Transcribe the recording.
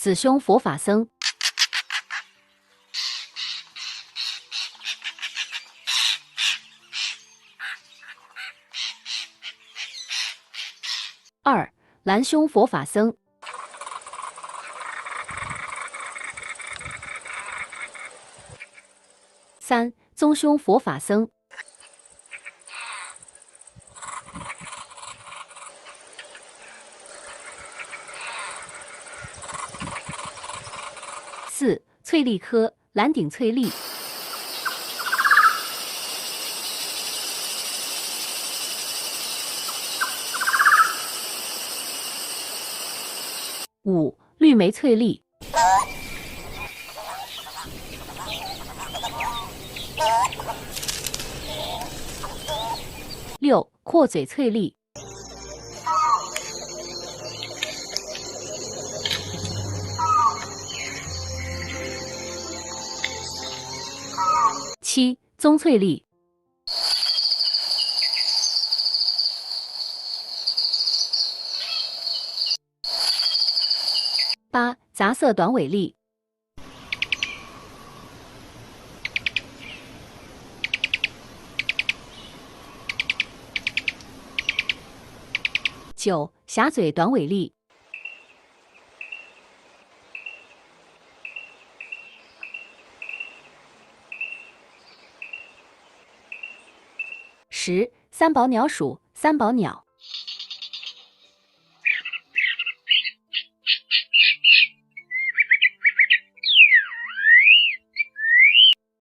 子凶佛法僧。2. 蓝凶佛法僧。3. 棕凶佛法僧。4. 翠丽科蓝顶翠丽。5. 绿莓翠丽。6. 阔嘴翠丽。7. 棕翠丽。8. 杂色短尾丽。9. 狭嘴短尾丽。10. 三宝鸟属三宝鸟。